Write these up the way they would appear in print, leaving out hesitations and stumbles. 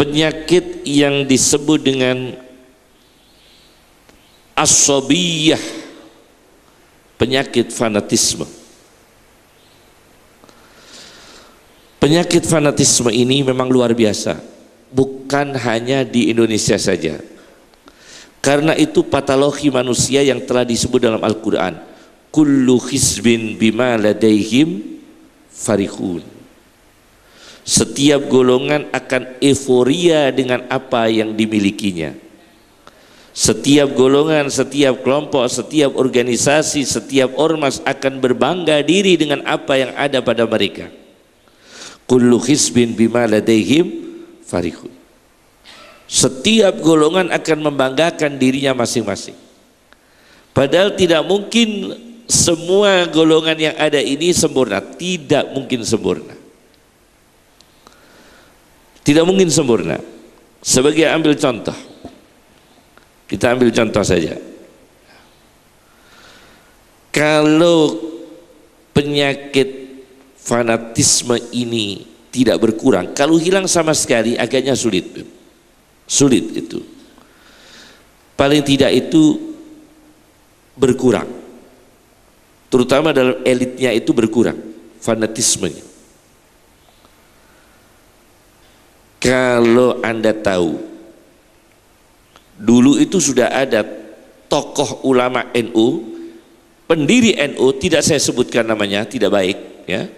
penyakit yang disebut dengan as-sabiyah, penyakit fanatisme. Penyakit fanatisme ini memang luar biasa, bukan hanya di Indonesia saja. Karena itu patologi manusia yang telah disebut dalam Al-Quran, kullu hizbin bima ladaihim farihun. Setiap golongan akan euforia dengan apa yang dimilikinya. Setiap golongan, setiap kelompok, setiap organisasi, setiap ormas akan berbangga diri dengan apa yang ada pada mereka. Kullu hizbin bima ladaihim farihun. Setiap golongan akan membanggakan dirinya masing-masing. Padahal tidak mungkin semua golongan yang ada ini sempurna. Tidak mungkin sempurna. Tidak mungkin sempurna. Sebagai ambil contoh, kita ambil contoh saja. Kalau penyakit fanatisme ini tidak berkurang, kalau hilang sama sekali agaknya sulit itu. Paling tidak itu berkurang, terutama dalam elitnya itu berkurang fanatismenya. Kalau Anda tahu, dulu itu sudah ada tokoh ulama NU, pendiri NU, tidak saya sebutkan namanya, tidak baik ya,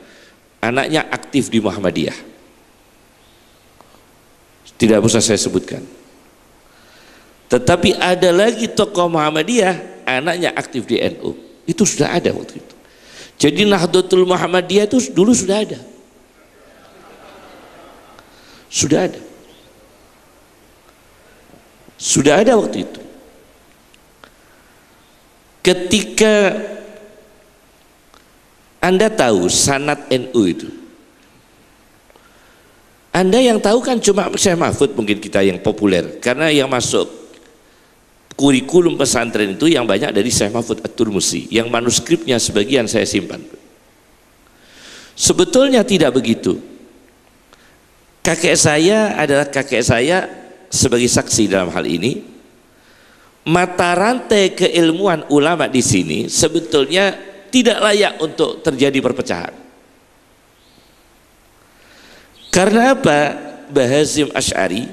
anaknya aktif di Muhammadiyah, tidak usah saya sebutkan. Tetapi ada lagi tokoh Muhammadiyah, anaknya aktif di NU, itu sudah ada waktu itu. Jadi Nahdlatul Muhammadiyah itu dulu sudah ada. Sudah ada waktu itu. Ketika Anda tahu sanad NU itu, Anda yang tahu kan cuma Syekh Mahfud, mungkin kita yang populer, karena yang masuk kurikulum pesantren itu yang banyak dari Syekh Mahfud At-Turmusi, yang manuskripnya sebagian saya simpan. Sebetulnya tidak begitu. Kakek saya adalah kakek saya sebagai saksi dalam hal ini. Mata rantai keilmuan ulama di sini sebetulnya tidak layak untuk terjadi perpecahan. Karena apa? Mbah Hazim Asy'ari,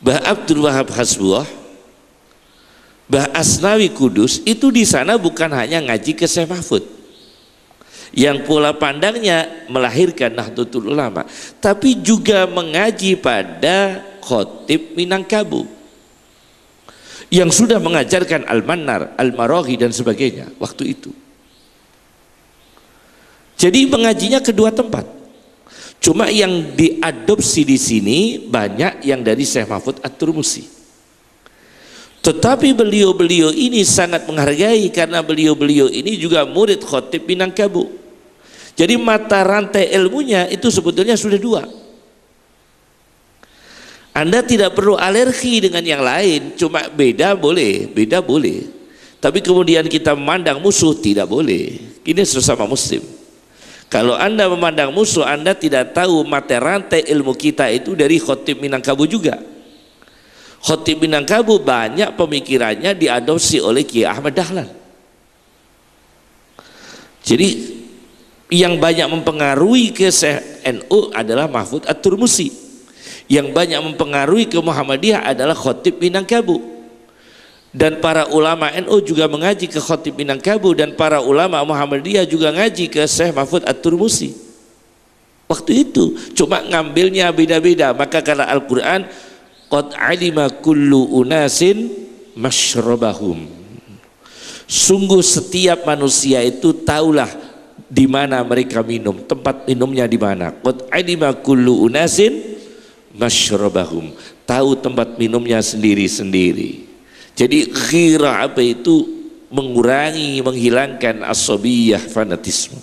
Mbah Abdul Wahab Hasbuah, Mbah Asnawi Kudus itu di sana bukan hanya ngaji ke Syekh Mahfud, yang pola pandangnya melahirkan Nahdlatul Ulama, tapi juga mengaji pada Khatib Minangkabau yang sudah mengajarkan Al-Mannar, Al-Maraghi dan sebagainya waktu itu. Jadi mengajinya kedua tempat. Cuma yang diadopsi di sini banyak yang dari Syekh Mahfud At-Turmusi. Tetapi beliau-beliau ini sangat menghargai karena beliau-beliau ini juga murid Khatib Minangkabau. Jadi mata rantai ilmunya itu sebetulnya sudah dua. Anda tidak perlu alergi dengan yang lain, cuma beda boleh. Tapi kemudian kita memandang musuh tidak boleh. Ini sesama muslim. Kalau Anda memandang musuh, Anda tidak tahu mata rantai ilmu kita itu dari Khatib Minangkabau juga. Khatib Minangkabau banyak pemikirannya diadopsi oleh Kiai Ahmad Dahlan. Jadi yang banyak mempengaruhi ke NU adalah Mahfud At-Turmusi. Yang banyak mempengaruhi ke Muhammadiyah adalah Khatib Minangkabau. Dan para ulama NU juga mengaji ke Khatib Minangkabau, dan para ulama Muhammadiyah juga ngaji ke Syekh Mahfud At-Turmusi. Waktu itu cuma ngambilnya beda-beda. Maka kata Al-Quran, qad alima kullu unasin masyrabahum. Sungguh setiap manusia itu tahulah di mana mereka minum, tempat minumnya di mana. Qad alima kullu unasin masyrabahum, tahu tempat minumnya sendiri-sendiri. Jadi ghirah apa itu mengurangi, menghilangkan as-sabiyah, fanatisme.